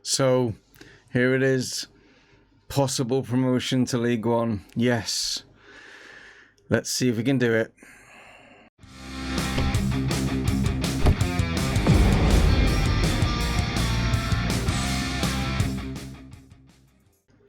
So here it is, possible promotion to League One. Yes, let's see if we can do it.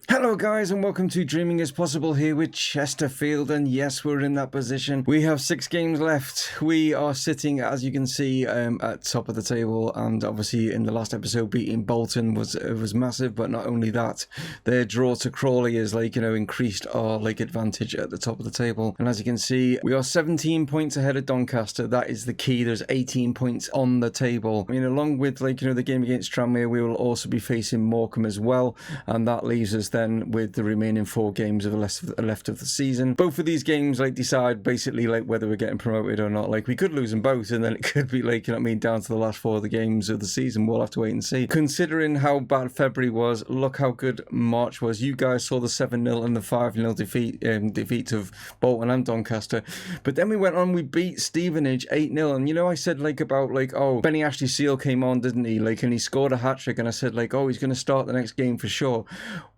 Hello guys and welcome to Dreaming is Possible here with Chesterfield, and yes, we're in that position. We have 6 games left. We are sitting, as you can see, at top of the table, and obviously in the last episode beating Bolton was massive, but not only that, their draw to Crawley has increased our advantage at the top of the table. And as you can see, we are 17 points ahead of Doncaster. That is the key. There's 18 points on the table. I mean, along with the game against Tranmere, we will also be facing Morecambe as well, and that leaves us then with the remaining 4 games of the left of the season. Both of these games decide basically whether we're getting promoted or not. We could lose them both, and then it could be down to the last 4 of the games of the season. We'll have to wait and see. Considering how bad February was, look how good March was. You guys saw the 7-0 and the 5-0 defeat of Bolton and Doncaster, but then we went on, we beat Stevenage 8-0, and I said oh, Benny Ashley Seal came on, didn't he, and he scored a hat-trick, and I said oh, he's going to start the next game for sure.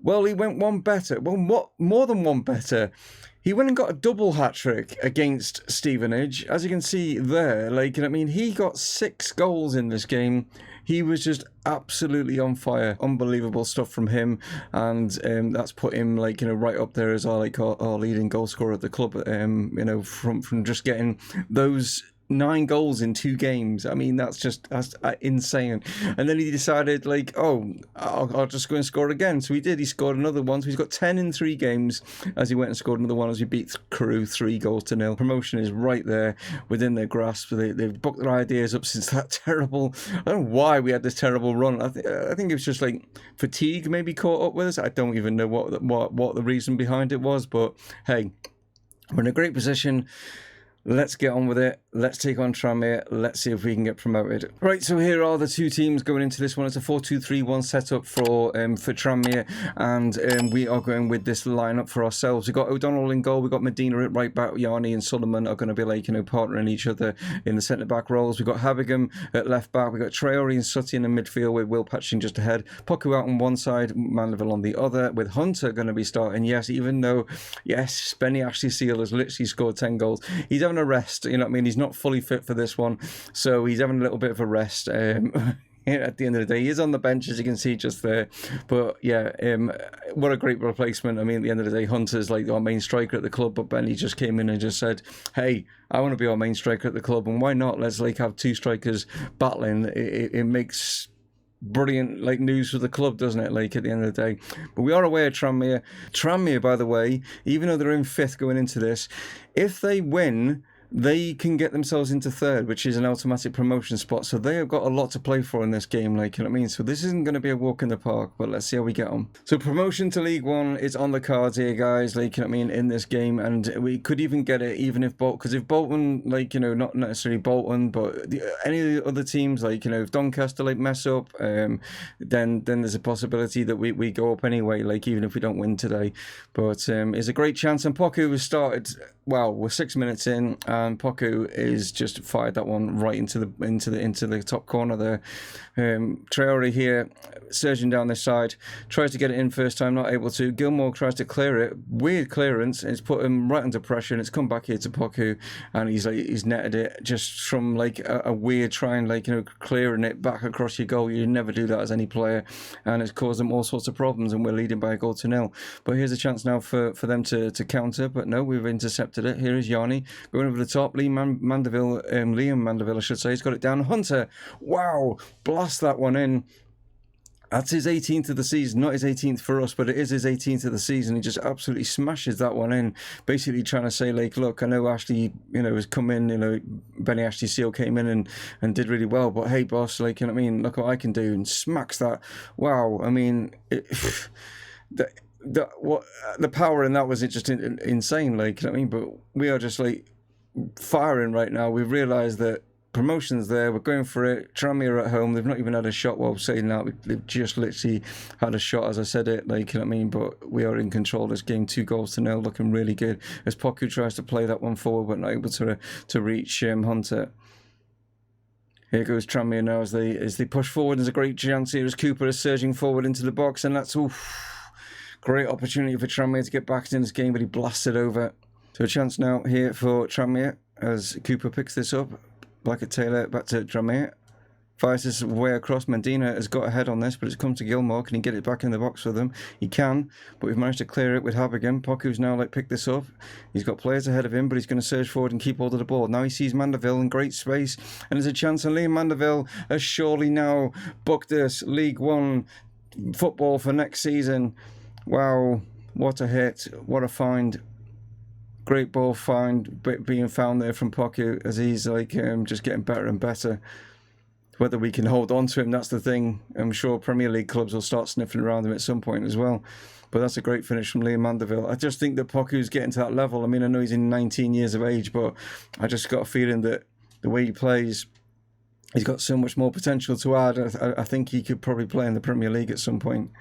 Well, he went one better. Well, what more than one better? He went and got a double hat-trick against Stevenage. As you can see there, he got 6 goals in this game. He was just absolutely on fire. Unbelievable stuff from him, and that's put him right up there as our leading goal scorer at the club. From just getting those 9 goals in 2 games. I mean, that's insane. And then he decided, oh, I'll just go and score again. So he did. He scored another one. So he's got 10 in 3 games as he went and scored another one as we beat Crewe 3-0. Promotion is right there within their grasp. They've booked their ideas up since that terrible... I don't know why we had this terrible run. I think it was just fatigue maybe caught up with us. I don't even know what the reason behind it was. But hey, we're in a great position. Let's get on with it. Let's take on Tranmere. Let's see if we can get promoted. Right, so here are the 2 teams going into this one. It's a 4-2-3-1 setup for Tranmere, and we are going with this lineup for ourselves. We've got O'Donnell in goal. We've got Medina at right back. Yarni and Solomon are going to be partnering each other in the centre back roles. We've got Habigam at left back. We've got Traore and Sutty in the midfield with Will Patching just ahead. Poku out on one side, Mandeville on the other, with Hunter going to be starting. Yes, even though, yes, Benny Ashley Seal has literally scored 10 goals. He's having a rest, He's not fully fit for this one, so he's having a little bit of a rest. At the end of the day, he is on the bench, as you can see just there. But yeah, what a great replacement. I mean, at the end of the day, Hunter's our main striker at the club, but Benny just came in and just said, hey, I want to be our main striker at the club, and why not? Let's have 2 strikers battling. It makes brilliant news for the club, doesn't it, at the end of the day. But we are away at Tranmere. Tranmere, by the way, even though they're in 5th going into this, if they win, they can get themselves into 3rd, which is an automatic promotion spot. So they have got a lot to play for in this game, So this isn't going to be a walk in the park, but let's see how we get on. So promotion to League One is on the cards here, guys, in this game. And we could even get it even if because if Bolton, not necessarily Bolton, but any of the other teams, if Doncaster, mess up, then there's a possibility that we go up anyway, even if we don't win today. But it's a great chance. And Poku has started, well, we're 6 minutes in, and Poku is just fired that one right into the top corner there. Traore here, surging down this side, tries to get it in first time, not able to. Gilmore tries to clear it, weird clearance, and it's put him right under pressure, and it's come back here to Poku, and he's netted it just from a weird try and clearing it back across your goal. You never do that as any player, and it's caused them all sorts of problems, and we're leading by a goal to 0. But here's a chance now for them to counter, but no, we've intercepted it. Here is Yarni going over the top. Liam Mandeville, I should say, he's got it down. Hunter, wow, blast that one in. That's his 18th of the season, not his 18th for us, but it is his 18th of the season. He just absolutely smashes that one in, basically trying to say, look, I know Ashley, has come in, Benny Ashley Seal came in and did really well, but hey, boss, look what I can do, and smacks that. Wow, I mean, the power in that was just insane, but we are just firing right now. We've realised that promotion's there, we're going for it. Tranmere at home, they've not even had a shot. Well, saying that, they've just literally had a shot as I said it, but we are in control of this game, 2-0, looking really good as Poku tries to play that one forward but not able to reach Hunter. Here goes Tranmere now as they push forward. There's a great chance here as Cooper is surging forward into the box, and that's great opportunity for Tranmere to get back in this game, but he blasted over. So a chance now here for Tranmere as Cooper picks this up. Blackett-Taylor back to Tranmere. Fires this way across. Medina has got ahead on this, but it's come to Gilmore. Can he get it back in the box for them? He can, but we've managed to clear it with Habigan. Poku's now picked this up. He's got players ahead of him, but he's going to surge forward and keep hold of the ball. Now he sees Mandeville in great space, and there's a chance. And Liam Mandeville has surely now booked us League One football for next season. Wow, what a hit. What a find. Great ball find being found there from Poku as he's just getting better and better. Whether we can hold on to him, that's the thing. I'm sure Premier League clubs will start sniffing around him at some point as well. But that's a great finish from Liam Mandeville. I just think that Poku's getting to that level. I mean, I know he's in 19 years of age, but I just got a feeling that the way he plays, he's got so much more potential to add. I think he could probably play in the Premier League at some point.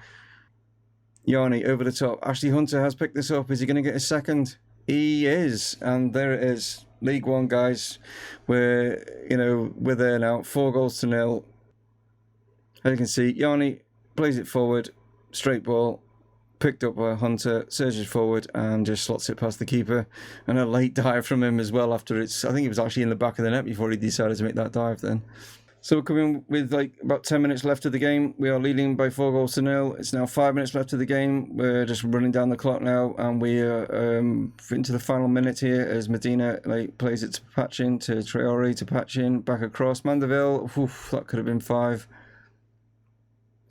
Yanni over the top. Ashley Hunter has picked this up. Is he going to get his second? He is. And there it is. League One, guys. We're there now. 4-0. As you can see, Yanni plays it forward. Straight ball. Picked up by Hunter. Surges forward and just slots it past the keeper. And a late dive from him as well after it's... I think he was actually in the back of the net before he decided to make that dive then. So we're coming with about 10 minutes left of the game. We are leading by 4-0. It's now 5 minutes left of the game. We're just running down the clock now, and we are into the final minute here as Medina plays it to Patchin, to Traore, to Patchin, back across. Mandeville, that could have been 5.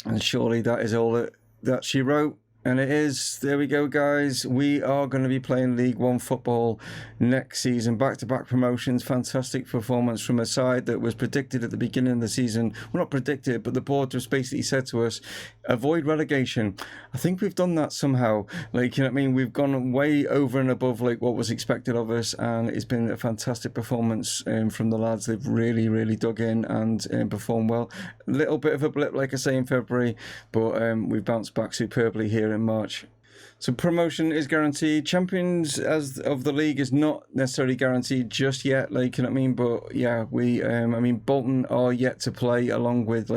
And surely that is all that she wrote. And it is. There we go, guys. We are going to be playing League One football next season. Back-to-back promotions. Fantastic performance from a side that was predicted at the beginning of the season. Well, not predicted, but the board just basically said to us, avoid relegation. I think we've done that somehow. We've gone way over and above what was expected of us, and it's been a fantastic performance from the lads. They've really, really dug in and performed well. A little bit of a blip, like I say, in February, but we've bounced back superbly here in March. So promotion is guaranteed. Champions as of the league is not necessarily guaranteed just yet, but yeah, we Bolton are yet to play along with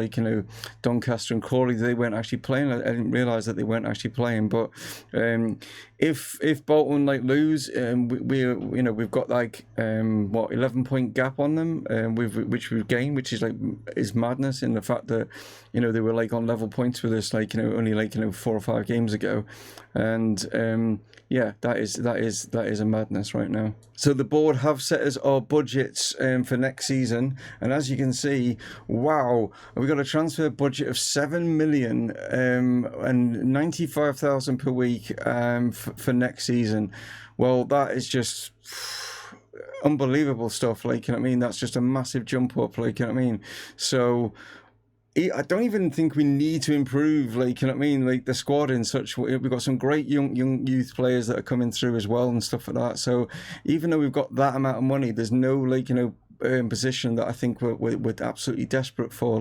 Doncaster and Crawley. They weren't actually playing. I didn't realise that they weren't actually playing, but if Bolton lose, we've got 11-point gap on them, which we've gained, which is madness in the fact that they were on level points with us only 4 or 5 games ago. And yeah, that is a madness right now. So the board have set us our budgets for next season, and as you can see, wow, we've got a transfer budget of 7 million and 95,000 per week for next season. Well, that is just unbelievable stuff. That's just a massive jump up. So I don't even think we need to improve, the squad in such. We've got some great young youth players that are coming through as well and stuff like that. So even though we've got that amount of money, there's no position that I think we're absolutely desperate for.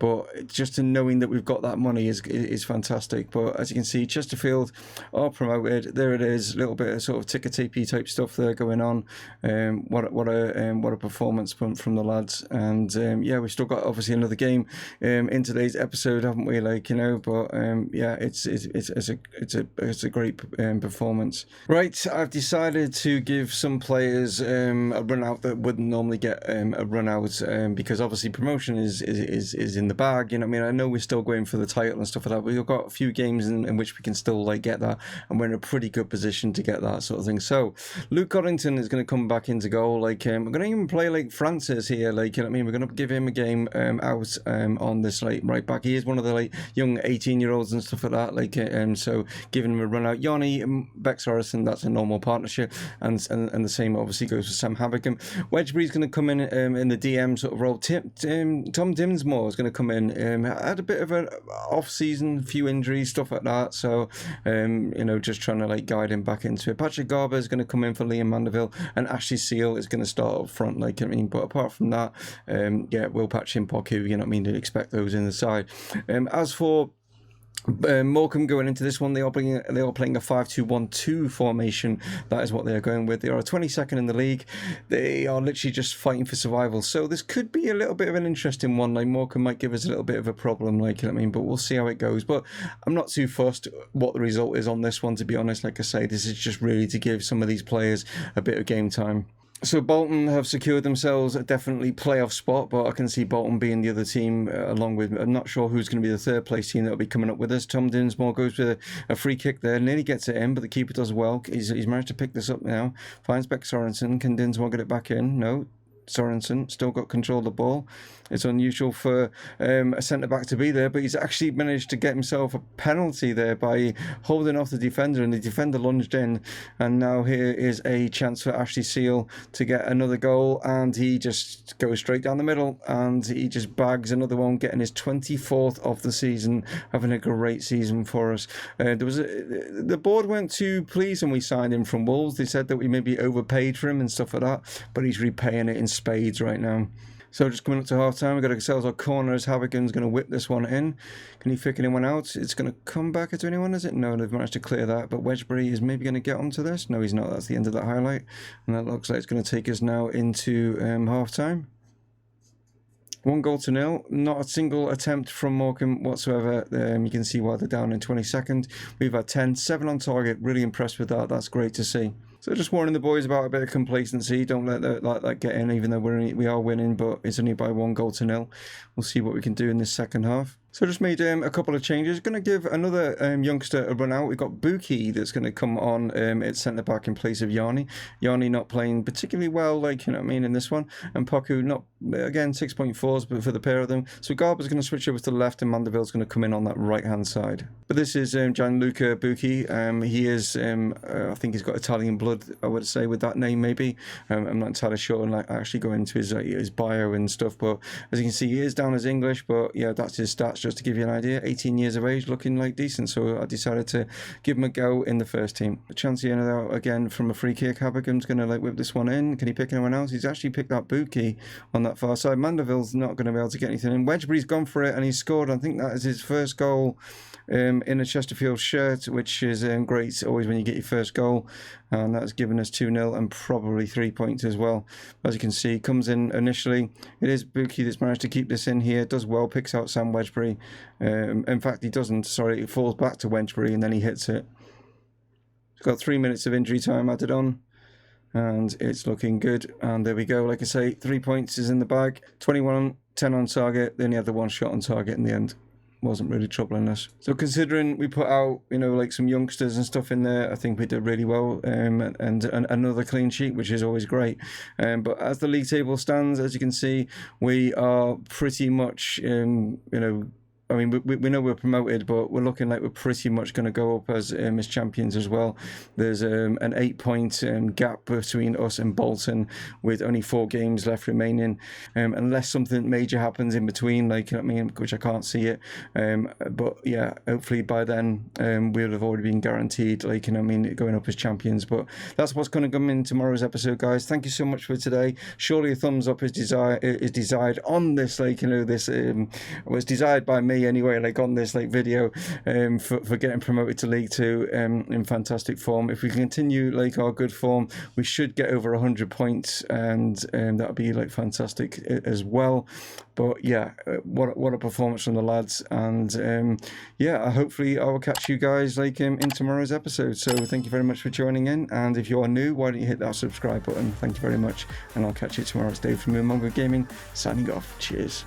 But just in knowing that we've got that money is fantastic. But as you can see, Chesterfield are promoted. There it is, a little bit of sort of ticker-tapey type stuff there going on. What a performance from the lads. And yeah, we've still got obviously another game in today's episode, haven't we? But yeah, it's a great performance. Right, I've decided to give some players a run out that wouldn't normally get a run out because obviously promotion is in the bag. I know we're still going for the title and stuff like that, but we've got a few games in which we can still get that, and we're in a pretty good position to get that sort of thing. So Luke Coddington is going to come back into goal. We're going to even play Francis here. We're going to give him a game out on this right back. He is one of the young 18-year-olds and stuff like that. So giving him a run out. Yanni Bex Harrison, that's a normal partnership, and the same obviously goes for Sam Habigan. Wedgbury's going to come in the DM sort of role. Tom Dinsmore is going to come in. Had a bit of an off-season, few injuries, stuff like that. So, just trying to guide him back into it. Patrick Garber is going to come in for Liam Mandeville, and Ashley Seal is going to start up front. But apart from that, yeah, Will Patch and Poku, to expect those in the side. As for Morecambe going into this one, they are playing a 5-2-1-2 formation. That is what they are going with. They are 22nd in the league. They are literally just fighting for survival. So this could be a little bit of an interesting one. Like Morecambe might give us a little bit of a problem, like, you know what I mean, but we'll see how it goes. But I'm not too fussed what the result is on this one, to be honest. Like I say, this is just really to give some of these players a bit of game time. So Bolton have secured themselves a definitely playoff spot, but I can see Bolton being the other team along with, I'm not sure who's going to be the third place team that will be coming up with us. Tom Dinsmore goes with a free kick there, nearly gets it in, but the keeper does well. He's managed to pick this up now. Finds Beck Sorensen. Can Dinsmore get it back in? No. Sorensen still got control of the ball. It's unusual for a centre-back to be there, but he's actually managed to get himself a penalty there by holding off the defender, and the defender lunged in, and now here is a chance for Ashley Seal to get another goal, and he just goes straight down the middle, and he just bags another one, getting his 24th of the season, having a great season for us. The board weren't too pleased when we signed him from Wolves. They said that we maybe overpaid for him and stuff like that, but he's repaying it in spades right now. So just coming up to half time, we've got ourselves our corners. Havigan's going to whip this one in. Can he pick anyone out? It's going to come back into anyone, is it? No, they've managed to clear that. But Wedgbury is maybe going to get onto this. No, he's not. That's the end of that highlight. And that looks like it's going to take us now into half time. 1-0. Not a single attempt from Morecambe whatsoever. You can see why they're down in 22nd. We've had 10, 7 on target. Really impressed with that. That's great to see. So just warning the boys about a bit of complacency. Don't let that get in, even though we are winning, but it's only by 1-0. We'll see what we can do in this second half. So just made a couple of changes. Going to give another youngster a run out. We've got Buki that's going to come on at centre-back in place of Yanni. Yanni not playing particularly well, like, you know what I mean, in this one. And Poku, not, again, 6.4s, but for the pair of them. So Garber's going to switch over to the left, and Mandeville's going to come in on that right-hand side. But this is Gianluca Buki. He is, I think he's got Italian blood, I would say, with that name, maybe. I'm not entirely sure, and like actually go into his bio and stuff. But as you can see, he is down as English, but yeah, that's his stats. Just to give you an idea, 18 years of age, looking like decent, so I decided to give him a go in the first team. A chance here now again from a free kick. Habigan's going to like whip this one in. Can he pick anyone else? He's actually picked up Buki on that far side. Mandeville's not going to be able to get anything in. Wedgbury's gone for it and he's scored. I think that is his first goal in a Chesterfield shirt, which is great always when you get your first goal, and that's given us 2-0 and probably 3 points as well. As you can see, comes in initially. It is Buki that's managed to keep this in here, does well, picks out Sam Wedgbury. In fact, he doesn't, sorry, it falls back to Wedgbury and then he hits it. He's got 3 minutes of injury time added on, and it's looking good. And there we go, like I say, 3 points is in the bag. 21, 10 on target, then he had the one shot on target in the end. Wasn't really troubling us. So considering we put out, you know, like some youngsters and stuff in there, I think we did really well, and another clean sheet, which is always great. But as the league table stands, as you can see, we are pretty much, you know, I mean, we know we're promoted, but we're looking like we're pretty much going to go up as champions as well. There's an 8-point gap between us and Bolton, with only 4 games left remaining, unless something major happens in between, like, you know what I mean, which I can't see it. But yeah, hopefully by then we'll have already been guaranteed, like, you know what I mean, going up as champions. But that's what's going to come in tomorrow's episode, guys. Thank you so much for today. Surely a thumbs up is desired on this, like, you know, this was desired by me anyway, like on this like video, for getting promoted to League 2 in fantastic form. If we continue like our good form, we should get over 100 points, and that'll be like fantastic as well. But yeah, what a performance from the lads, and yeah, hopefully I will catch you guys like in tomorrow's episode. So thank you very much for joining in, and if you are new, why don't you hit that subscribe button? Thank you very much, and I'll catch you tomorrow. It's Dave from Mumongu Gaming signing off. Cheers.